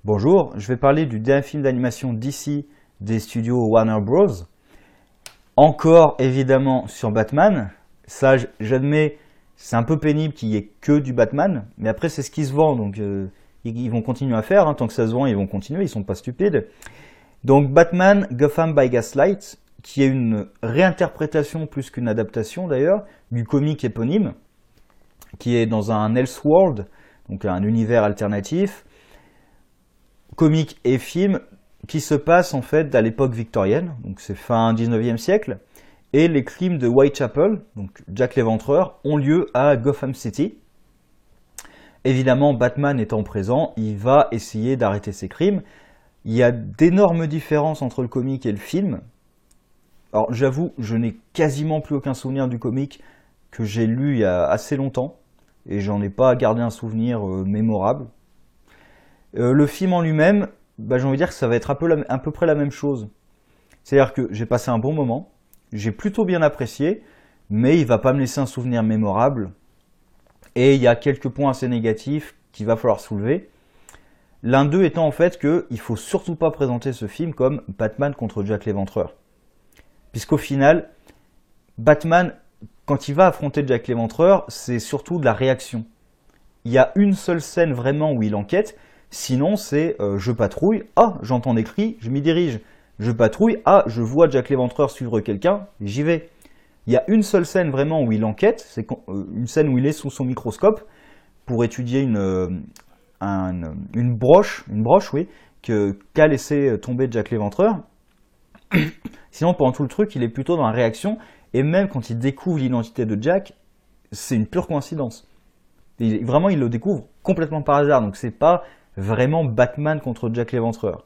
Bonjour, je vais parler du dernier film d'animation DC des studios Warner Bros. Encore évidemment sur Batman. Ça, j'admets, c'est un peu pénible qu'il y ait que du Batman, mais après c'est ce qui se vend, donc ils vont continuer à faire, hein. Tant que ça se vend, ils vont continuer, ils sont pas stupides. Donc Batman Gotham by Gaslight, qui est une réinterprétation plus qu'une adaptation d'ailleurs, du comic éponyme, qui est dans un Elseworld, donc un univers alternatif, comique et film qui se passe en fait à l'époque victorienne, donc c'est fin 19e siècle, et les crimes de Whitechapel, donc Jack l'Éventreur, ont lieu à Gotham City. Évidemment, Batman étant présent, il va essayer d'arrêter ces crimes. Il y a d'énormes différences entre le comique et le film. Alors j'avoue, je n'ai quasiment plus aucun souvenir du comique que j'ai lu il y a assez longtemps, et j'en ai pas gardé un souvenir mémorable. Le film en lui-même, j'ai envie de dire que ça va être à peu près la même chose. C'est-à-dire que j'ai passé un bon moment, j'ai plutôt bien apprécié, mais il va pas me laisser un souvenir mémorable. Et il y a quelques points assez négatifs qu'il va falloir soulever. L'un d'eux étant en fait qu'il faut surtout pas présenter ce film comme Batman contre Jack l'Éventreur. Puisqu'au final, Batman, quand il va affronter Jack l'Éventreur, c'est surtout de la réaction. Il y a une seule scène vraiment où il enquête. Sinon, c'est je patrouille, ah, j'entends des cris, je m'y dirige. Je patrouille, ah, je vois Jack l'Éventreur suivre quelqu'un, j'y vais. Il y a une seule scène vraiment où il enquête, c'est une scène où il est sous son microscope pour étudier une broche, oui, qu'a laissé tomber Jack l'Éventreur. Sinon, pendant tout le truc, il est plutôt dans la réaction, et même quand il découvre l'identité de Jack, c'est une pure coïncidence. Vraiment, il le découvre complètement par hasard, donc c'est pas vraiment Batman contre Jack l'Éventreur.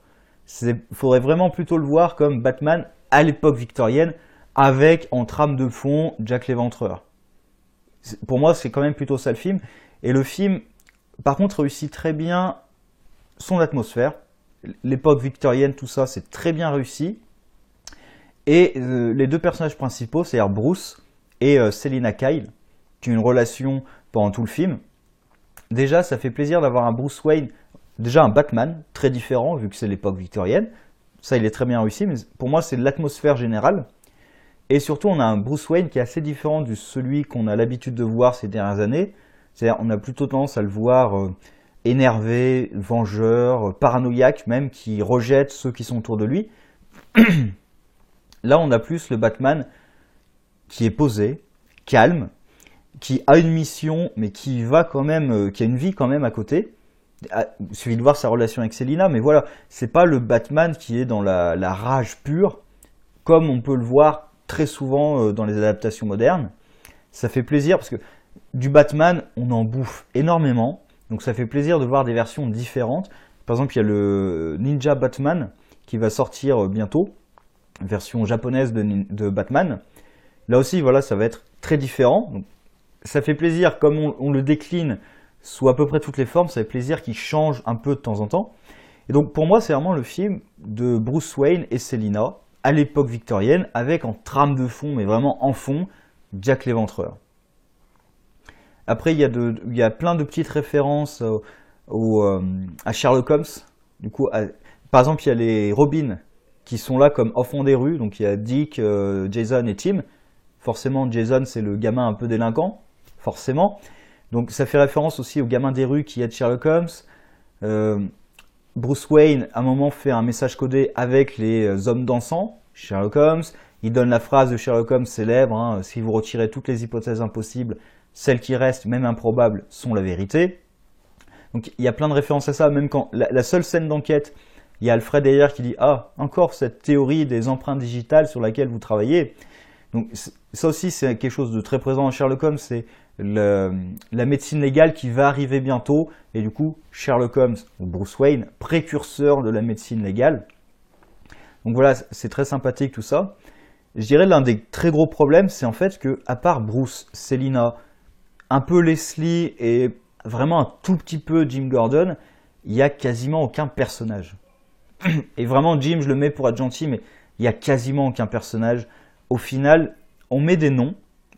Faudrait vraiment plutôt le voir comme Batman à l'époque victorienne, avec en trame de fond Jack l'Éventreur. Pour moi, c'est quand même plutôt ça le film. Et le film, par contre, réussit très bien son atmosphère. L'époque victorienne, tout ça, c'est très bien réussi. Et les deux personnages principaux, c'est-à-dire Bruce et Selina Kyle, qui ont une relation pendant tout le film. Déjà, ça fait plaisir d'avoir un Bruce Wayne, déjà un Batman, très différent, vu que c'est l'époque victorienne. Ça, il est très bien réussi, mais pour moi, c'est l'atmosphère générale. Et surtout, on a un Bruce Wayne qui est assez différent de celui qu'on a l'habitude de voir ces dernières années. C'est-à-dire, on a plutôt tendance à le voir énervé, vengeur, paranoïaque même, qui rejette ceux qui sont autour de lui. Là, on a plus le Batman qui est posé, calme, qui a une mission, mais qui a une vie quand même à côté. Il suffit de voir sa relation avec Selina, mais voilà, c'est pas le Batman qui est dans la rage pure, comme on peut le voir très souvent dans les adaptations modernes. Ça fait plaisir parce que du Batman, on en bouffe énormément, donc ça fait plaisir de voir des versions différentes. Par exemple, il y a le Ninja Batman qui va sortir bientôt, version japonaise de Batman. Là aussi, voilà, ça va être très différent. Donc, ça fait plaisir, comme on le décline sous à peu près toutes les formes, ça fait plaisir qu'il change un peu de temps en temps. Et donc pour moi, c'est vraiment le film de Bruce Wayne et Selina à l'époque victorienne, avec en trame de fond, mais vraiment en fond, Jack l'Éventreur. Après, il y a plein de petites références à Sherlock Holmes. Du coup, par exemple, il y a les Robins qui sont là comme enfants des rues. Donc il y a Dick, Jason et Tim. Forcément, Jason, c'est le gamin un peu délinquant, forcément. Donc ça fait référence aussi au gamin des rues qui aide Sherlock Holmes. Bruce Wayne, à un moment, fait un message codé avec les hommes dansants, Sherlock Holmes. Il donne la phrase de Sherlock Holmes célèbre, hein, si vous retirez toutes les hypothèses impossibles, celles qui restent, même improbables, sont la vérité. Donc il y a plein de références à ça, même quand la seule scène d'enquête, il y a Alfred derrière qui dit « Ah, encore cette théorie des empreintes digitales sur laquelle vous travaillez ». Donc ça aussi, c'est quelque chose de très présent dans Sherlock Holmes, c'est la médecine légale qui va arriver bientôt, et du coup, Sherlock Holmes, ou Bruce Wayne, précurseur de la médecine légale. Donc voilà, c'est très sympathique tout ça. Je dirais l'un des très gros problèmes, c'est en fait que, à part Bruce, Selina, un peu Leslie et vraiment un tout petit peu Jim Gordon, il n'y a quasiment aucun personnage. Et vraiment, Jim, je le mets pour être gentil, mais il n'y a quasiment aucun personnage. Au final, on met des noms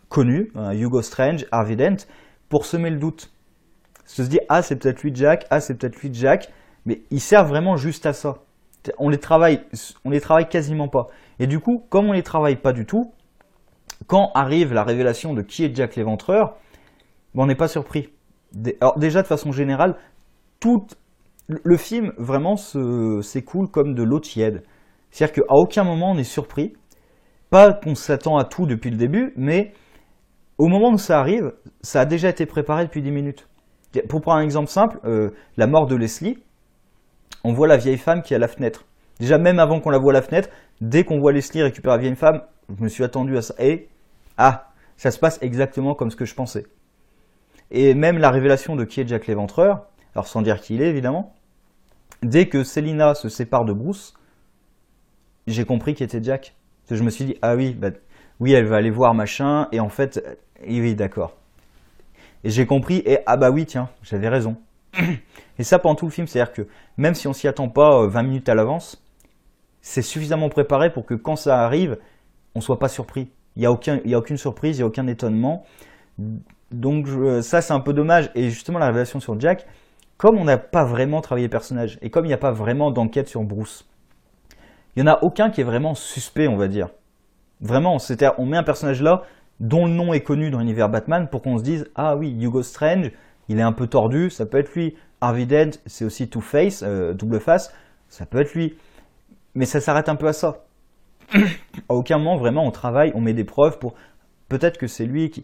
connus, Hugo Strange, Harvey Dent, pour semer le doute. Se dit, ah, c'est peut-être lui Jack, ah, c'est peut-être lui Jack, mais ils servent vraiment juste à ça. On les travaille quasiment pas. Et du coup, comme on les travaille pas du tout, quand arrive la révélation de qui est Jack l'Éventreur, ben, on n'est pas surpris. Alors déjà, de façon générale, tout le film vraiment s'écoule comme de l'eau tiède. C'est-à-dire qu'à aucun moment on est surpris. Pas qu'on s'attend à tout depuis le début, mais au moment où ça arrive, ça a déjà été préparé depuis 10 minutes. Pour prendre un exemple simple, la mort de Leslie, on voit la vieille femme qui est à la fenêtre. Déjà, même avant qu'on la voie à la fenêtre, dès qu'on voit Leslie récupérer la vieille femme, je me suis attendu à ça. Et, ça se passe exactement comme ce que je pensais. Et même la révélation de qui est Jack l'Éventreur, alors sans dire qui il est évidemment, dès que Selina se sépare de Bruce, j'ai compris qui était Jack. Je me suis dit, ah oui, bah, oui, elle va aller voir machin, et en fait, oui, d'accord. Et j'ai compris, et ah bah oui, tiens, j'avais raison. Et ça pendant tout le film, c'est-à-dire que même si on s'y attend pas 20 minutes à l'avance, c'est suffisamment préparé pour que quand ça arrive, on soit pas surpris. Il y a aucune surprise, il y a aucun étonnement. Donc ça c'est un peu dommage. Et justement la révélation sur Jack, comme on n'a pas vraiment travaillé le personnage, et comme il n'y a pas vraiment d'enquête sur Bruce, il n'y en a aucun qui est vraiment suspect, on va dire. Vraiment, c'est-à-dire on met un personnage là dont le nom est connu dans l'univers Batman pour qu'on se dise, ah oui, Hugo Strange, il est un peu tordu, ça peut être lui. Harvey Dent, c'est aussi Two-Face, double face, ça peut être lui. Mais ça s'arrête un peu à ça. À aucun moment, vraiment, on travaille, on met des preuves pour... Peut-être que c'est lui qui...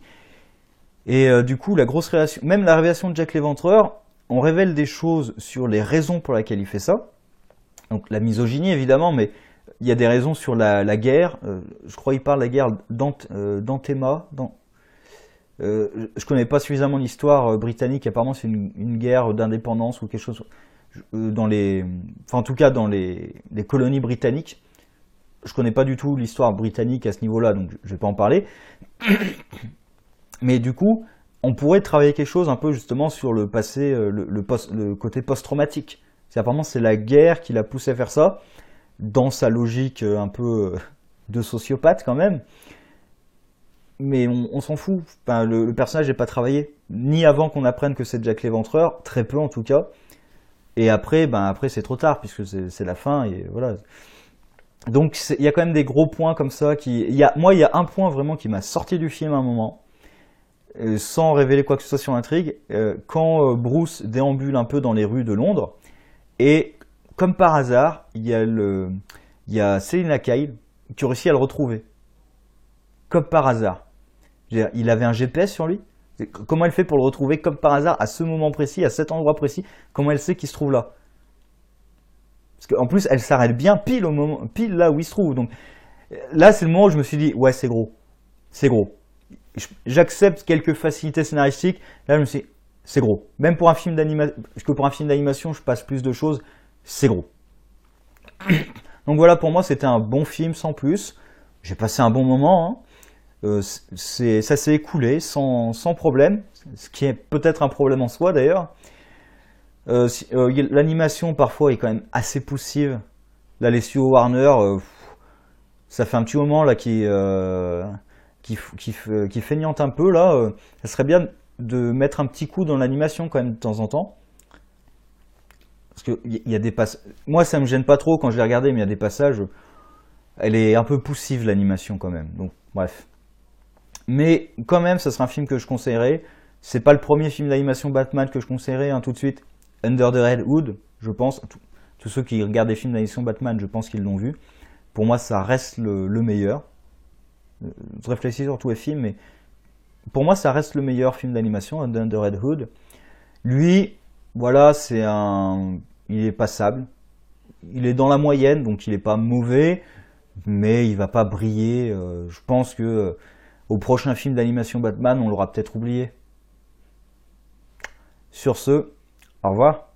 Et du coup, la grosse révélation... Même la révélation de Jack l'Éventreur, on révèle des choses sur les raisons pour lesquelles il fait ça. Donc la misogynie, évidemment, mais il y a des raisons sur la guerre. Je crois qu'il parle de la guerre d'Antema. Je connais pas suffisamment l'histoire britannique. Apparemment, c'est une guerre d'indépendance ou quelque chose en tout cas dans les colonies britanniques. Je connais pas du tout l'histoire britannique à ce niveau-là, donc je vais pas en parler. Mais du coup, on pourrait travailler quelque chose un peu justement sur le passé, le côté post-traumatique. Apparemment, c'est la guerre qui l'a poussé à faire ça, dans sa logique un peu de sociopathe quand même. Mais on s'en fout. Enfin, le personnage n'est pas travaillé, ni avant qu'on apprenne que c'est Jack l'Éventreur, très peu en tout cas. Et après, après c'est trop tard puisque c'est la fin et voilà. Donc il y a quand même des gros points comme ça moi il y a un point vraiment qui m'a sorti du film à un moment, sans révéler quoi que ce soit sur l'intrigue, quand Bruce déambule un peu dans les rues de Londres et comme par hasard il y a Selina Kyle qui réussit à le retrouver. Comme par hasard. Il avait un GPS sur lui. Comment elle fait pour le retrouver comme par hasard à ce moment précis, à cet endroit précis? Comment elle sait qu'il se trouve là? Parce qu'en plus, elle s'arrête bien pile là où il se trouve. Donc là, c'est le moment où je me suis dit, ouais, c'est gros. C'est gros. J'accepte quelques facilités scénaristiques. Là, je me suis dit, c'est gros. Même pour un film d'animation, parce que pour un film d'animation, je passe plus de choses. C'est gros. Donc voilà, pour moi, c'était un bon film sans plus. J'ai passé un bon moment. Hein. Ça s'est écoulé sans problème, ce qui est peut-être un problème en soi d'ailleurs. L'animation parfois est quand même assez poussive. Là, les studios Warner, ça fait un petit moment là qui feignante un peu là. Ça serait bien de mettre un petit coup dans l'animation quand même de temps en temps. Parce que il y a des passages. Moi, ça me gêne pas trop quand je l'ai regardé, mais il y a des passages. Elle est un peu poussive l'animation quand même. Donc bref. Mais quand même, ça sera un film que je conseillerais. C'est pas le premier film d'animation Batman que je conseillerais hein, tout de suite. Under the Red Hood, je pense. Tous ceux qui regardent des films d'animation Batman, je pense qu'ils l'ont vu. Pour moi, ça reste le meilleur. Je réfléchis sur tous les films, mais pour moi, ça reste le meilleur film d'animation, Under the Red Hood. Lui, voilà, il est passable. Il est dans la moyenne, donc il est pas mauvais, mais il va pas briller. Je pense que au prochain film d'animation Batman, on l'aura peut-être oublié. Sur ce, au revoir.